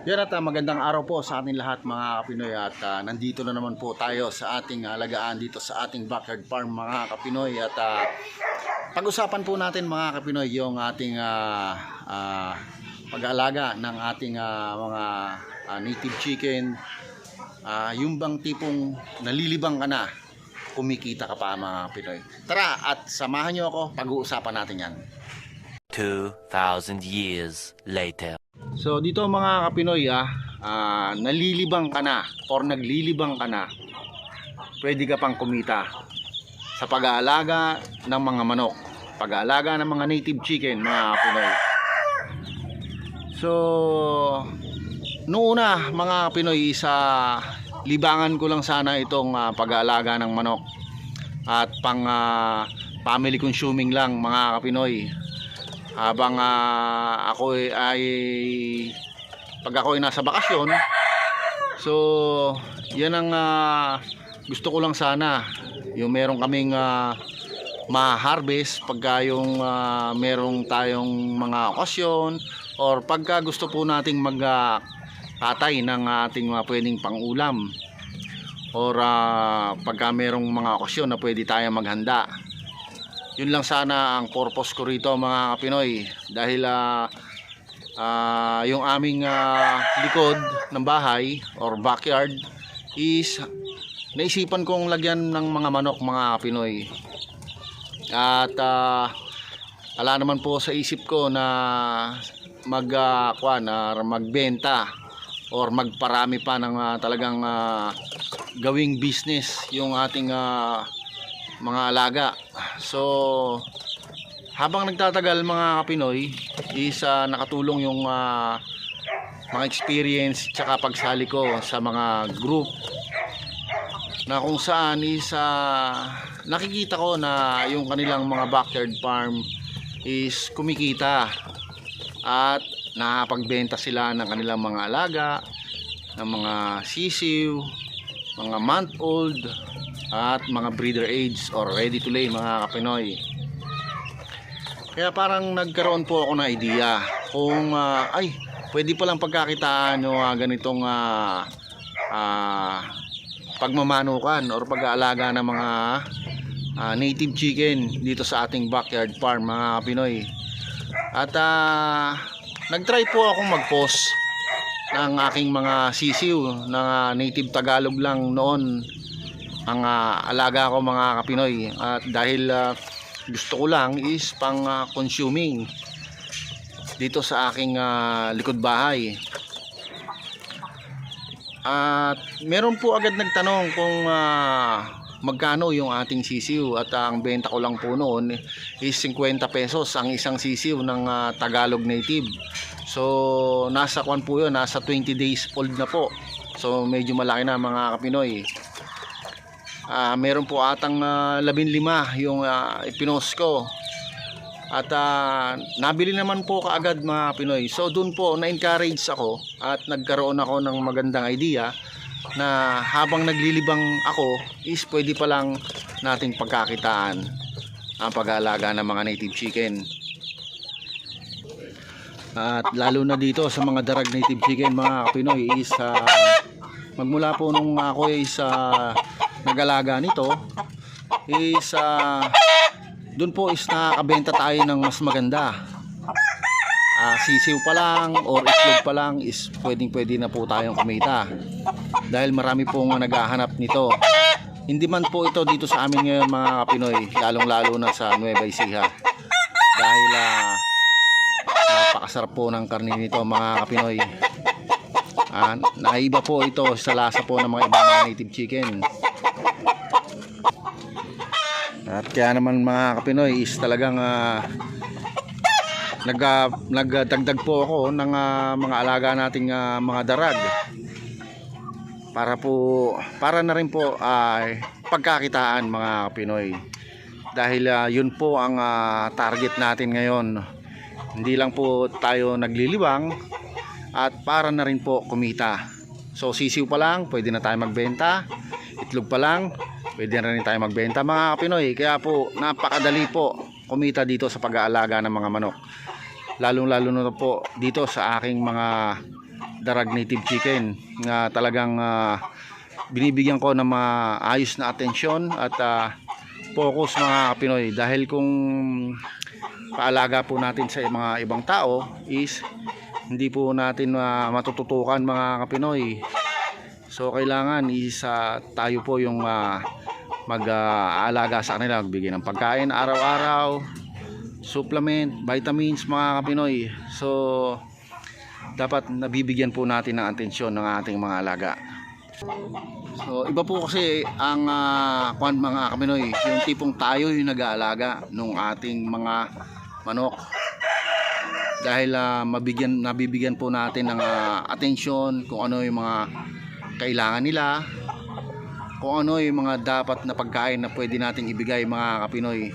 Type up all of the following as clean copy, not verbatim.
Yan at magandang araw po sa ating lahat mga Kapinoy at nandito na naman po tayo sa ating alagaan dito sa ating backyard farm mga Kapinoy at pag-usapan po natin mga Kapinoy yung ating pag-aalaga ng ating mga native chicken, yung bang tipong nalilibang ka na, kumikita ka pa mga Kapinoy. Tara at samahan nyo ako, pag-uusapan natin yan. 2,000 years later. So dito mga Kapinoy nalilibang ka na or naglilibang ka na, pwede ka pang kumita sa pag-aalaga ng mga manok, pag-aalaga ng mga native chicken mga Kapinoy. So noong una mga Kapinoy, sa libangan ko lang sana itong pag-aalaga ng manok at pang family consuming lang mga Kapinoy. Habang ako ay pag ako ay nasa bakasyon, so yan ang gusto ko lang sana, yung meron kaming ma-harvest pagka yung merong tayong mga okasyon or pagka gusto po nating magtatay ng ating pwedeng pangulam or pagka merong mga okasyon na pwede tayong maghanda. Yun lang sana ang purpose ko rito mga Kapinoy, dahil yung aming likod ng bahay or backyard is naisipan kong lagyan ng mga manok mga Kapinoy. At ala naman po sa isip ko na magbenta or magparami pa ng talagang gawing business yung ating mga alaga. So habang nagtatagal mga Kapinoy is nakatulong yung mga experience tsaka pagsali ko sa mga group na kung saan is nakikita ko na yung kanilang mga backyard farm is kumikita at nakapagbenta sila ng kanilang mga alaga, ng mga sisiw, mga month old at mga breeder age or ready to lay mga Kapinoy. Kaya parang nagkaroon po ako ng idea kung ay pwede palang pagkakitaan yung ganitong pagmamanukan or pag-aalaga ng mga native chicken dito sa ating backyard farm mga Kapinoy. At nagtry po akong mag-post ng aking mga sisiw na native Tagalog lang noon ang alaga ko mga Kapinoy, at dahil gusto ko lang is pang consuming dito sa aking likod bahay. At meron po agad nagtanong kung magkano yung ating sisiw, at ang benta ko lang po noon is 50 pesos ang isang sisiw ng Tagalog native. So nasa kwan po yun, nasa 20 days old na po, so medyo malaki na mga Kapinoy. Meron po atang 15 yung ipinost ko, at nabili naman po kaagad mga Pinoy. So doon po na-encourage ako at nagkaroon ako ng magandang idea na habang naglilibang ako is pwede pa lang nating pagkakitaan ang pag-aalaga ng mga native chicken. At lalo na dito sa mga darag native chicken mga Pinoy is magmula po nung ako is nag-alaga nito is doon po is nakakabenta tayo ng mas maganda. Sisiw pa lang or itlog pa lang is pwede na po tayong kumita, dahil marami pong naghahanap nito. Hindi man po ito dito sa amin ngayon mga Kapinoy, lalong lalo na sa Nueva Ecija, dahil napakasarap po ng karne nito mga Kapinoy. Naiba po ito sa lasa po ng mga ibang mga native chicken. At kaya naman mga Kapinoy is talagang nagdagdag po ako ng mga alaga nating mga darag para na rin po pagkakitaan mga Kapinoy, dahil yun po ang target natin ngayon. Hindi lang po tayo naglilibang at para na rin po kumita. So sisiw pa lang pwede na tayo magbenta, itlog pa lang pwede na rin tayo magbenta mga Kapinoy. Kaya po napakadali po kumita dito sa pag-aalaga ng mga manok, lalong lalo na po dito sa aking mga Darag Native Chicken na talagang binibigyan ko ng maayos na atensyon at focus mga Pinoy, dahil kung paalaga po natin sa mga ibang tao is hindi po natin matututukan mga Pinoy. So kailangan is tayo po yung mag-aalaga sa kanila, magbigay ng pagkain araw-araw, supplement, vitamins mga Pinoy. So dapat nabibigyan po natin ng atensyon ng ating mga alaga. So iba po kasi ang mga Pinoy, yung tipong tayo yung nag-aalaga ng ating mga manok, dahil nabibigyan po natin ng atensyon kung ano yung mga kailangan nila, kung ano yung mga dapat na pagkain na pwede nating ibigay mga Pinoy.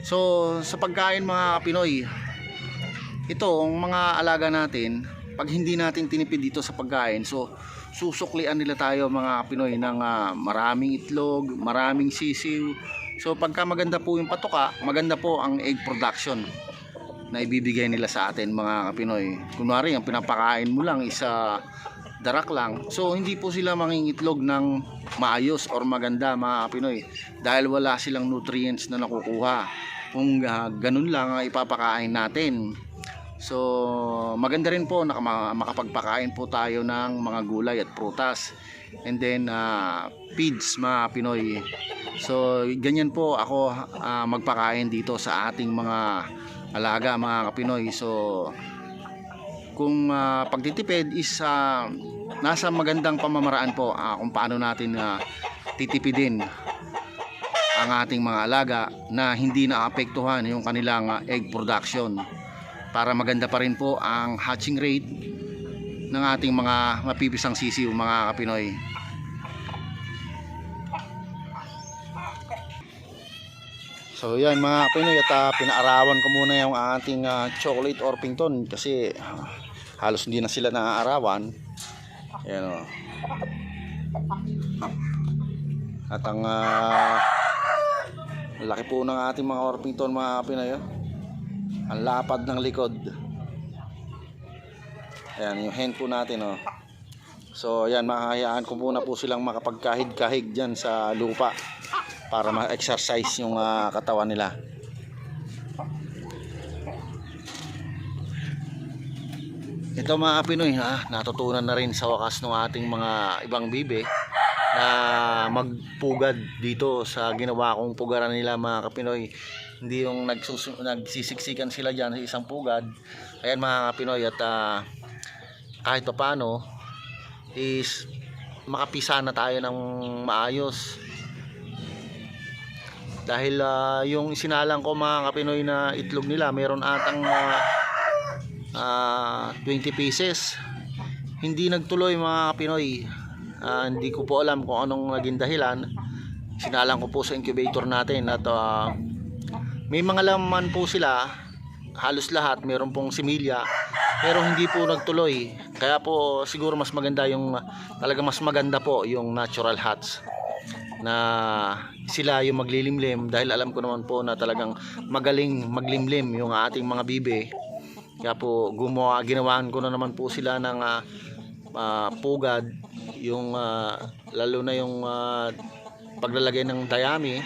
So sa pagkain mga Pinoy, ito ang mga alaga natin, pag hindi natin tinipid dito sa pagkain, so susuklian nila tayo mga Pinoy ng maraming itlog, maraming sisiw. So pagka maganda po yung patoka, maganda po ang egg production na ibibigay nila sa atin mga Pinoy. Kunwari ang pinapakain mo lang isa darak lang, so hindi po sila mangingitlog ng maayos or maganda mga Pinoy, dahil wala silang nutrients na nakukuha kung ganun lang ang ipapakain natin. So maganda rin po na makapagpakain po tayo ng mga gulay at prutas, and then feeds mga Pinoy. So ganyan po ako magpakain dito sa ating mga alaga mga Pinoy. So kung pagtitipid is nasa magandang pamamaraan po kung paano natin titipidin ang ating mga alaga na hindi naapektuhan yung kanilang egg production, para maganda pa rin po ang hatching rate ng ating mga mapipisang sisiw mga Pinoy. So yan mga Pinoy, at pinaarawan ko muna yung ating chocolate Orpington kasi halos hindi na sila naaarawan. Ayan o. At ang laki po ng ating mga Orpington mga Pinoy. Ang lapad ng likod. Ayan yung hen po natin o. So ayan, makakayaan ko muna po silang makapagkahig-kahig dyan sa lupa para ma-exercise yung katawan nila. Ito mga Pinoy, natutunan na rin sa wakas ng ating mga ibang bibe na magpugad dito sa ginawa kong pugaran nila mga Pinoy. Hindi yung nagsisiksikan sila dyan sa isang pugad. Ayan mga Pinoy, at kahit pa paano is makapisa na tayo ng maayos. Dahil yung isinalang ko mga Pinoy na itlog nila, meron atang 20 pieces. Hindi nagtuloy mga Pinoy. Hindi ko po alam kung anong naging dahilan. Sinalang ko po sa incubator natin at may mga laman po sila, halos lahat meron pong similya, pero hindi po nagtuloy. Kaya po siguro mas maganda yung talaga mas maganda po yung natural huts na sila yung maglilimlim, dahil alam ko naman po na talagang magaling maglimlim yung ating mga bibe. Kaya po ginawaan ko na naman po sila ng pugad, yung lalo na yung paglalagay ng dayami.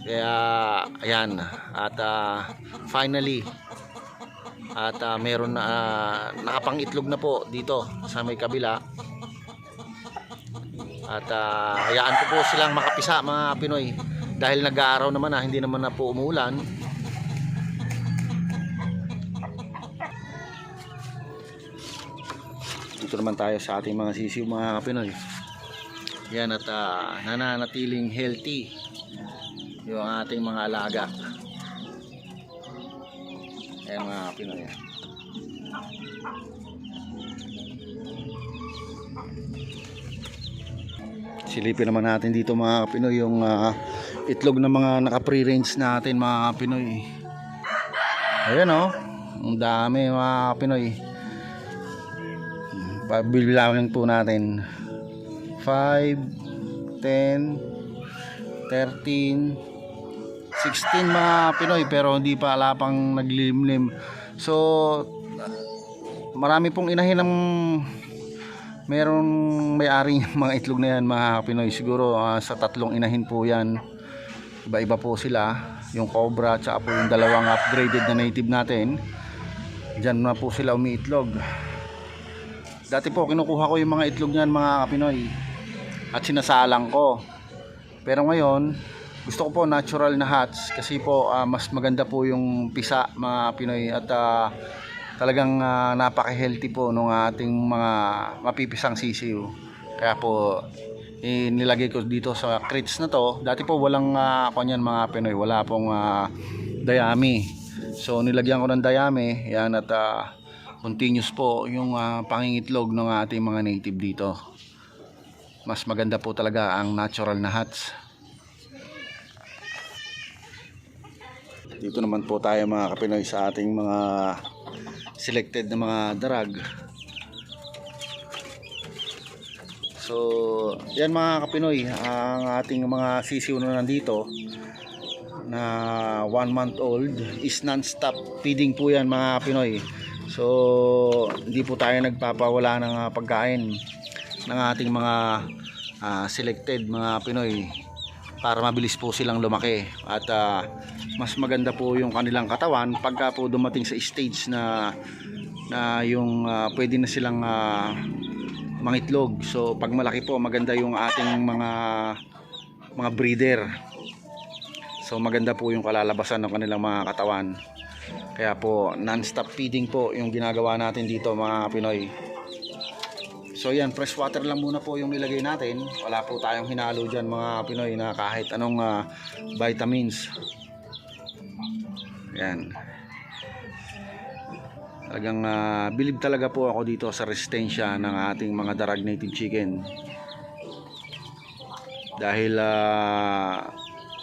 Kaya ayan, at finally at meron na nakapangitlog na po dito sa may kabila. At hayaan ko po silang makapisa mga Pinoy, dahil nag-aaraw naman hindi naman na po umulan. Dito naman tayo sa ating mga sisiw mga Pinoy. Yan, at nananatiling healthy yung ating mga alaga. Ayan mga Pinoy. Silipin naman natin dito mga Pinoy yung itlog ng mga naka-pre-range natin mga Pinoy. Ayan o, ang dami mga Pinoy. Pabilangin po natin 5, 10, 13, 16 mga Pinoy, pero hindi pa lapang naglimlim. So marami pong inahin ng merong may-ari ng mga itlog na yan mga Pinoy. Siguro sa 3 inahin po yan. Iba-iba po sila. Yung Cobra at po yung 2 upgraded na native natin. Diyan na po sila umiitlog. Dati po kinukuha ko yung mga itlog niyan mga Pinoy at sinasalang ko. Pero ngayon gusto ko po natural na hatch kasi po mas maganda po yung pisa mga Pinoy at talagang napaka-healthy po nung ating mga mapipisang sisiw. Kaya po nilagay ko dito sa crates na to. Dati po walang kanyan mga Pinoy, wala pong dayami. So nilagyan ko ng dayami, yan, at continuous po yung pangingitlog ng ating mga native dito. Mas maganda po talaga ang natural na hatch. Dito naman po tayo mga Kapinoy sa ating mga selected na mga darag. So yan mga Kapinoy, ang ating mga sisiw na nandito na 1 month old is non-stop feeding po yan mga Pinoy. So hindi po tayo nagpapawala ng pagkain ng ating mga selected mga Pinoy para mabilis po silang lumaki at mas maganda po yung kanilang katawan pagka po dumating sa stage na yung pwede na silang mangitlog. So pag malaki po maganda yung ating mga breeder. So maganda po yung kalalabasan ng kanilang mga katawan. Kaya po non-stop feeding po yung ginagawa natin dito mga Pinoy. So yan, fresh water lang muna po yung nilagay natin. Wala po tayong hinalo dyan mga Pinoy na kahit anong vitamins. Yan. Talagang believe talaga po ako dito sa resistensya ng ating mga darag native chicken. Dahil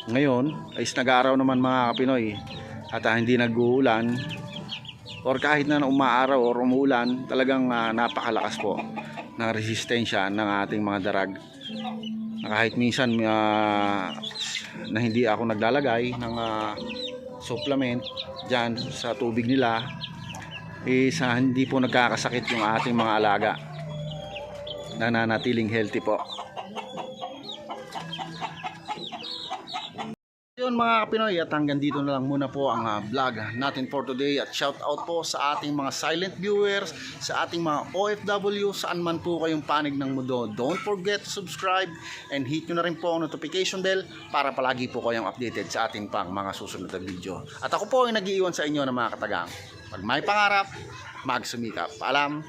ngayon ay nag-aaraw naman mga Pinoy at hindi nag-uulan or kahit na umaaraw or umuulan, talagang napakalakas po ng resistensya ng ating mga darag. Na kahit minsan na hindi ako naglalagay ng supplement dyan sa tubig nila, hindi po nagkakasakit yung ating mga alaga, nananatiling healthy po. Yun mga Pinoy, at hanggang dito na lang muna po ang vlog natin for today. At shout out po sa ating mga silent viewers, sa ating mga OFW, saan man po kayong panig ng mundo. Don't forget to subscribe and hit nyo na rin po ang notification bell para palagi po kayong updated sa ating pang mga susunod na video. At ako po ay nag-iiwan sa inyo ng mga katagang. Pag may pangarap, magsumikap. Paalam!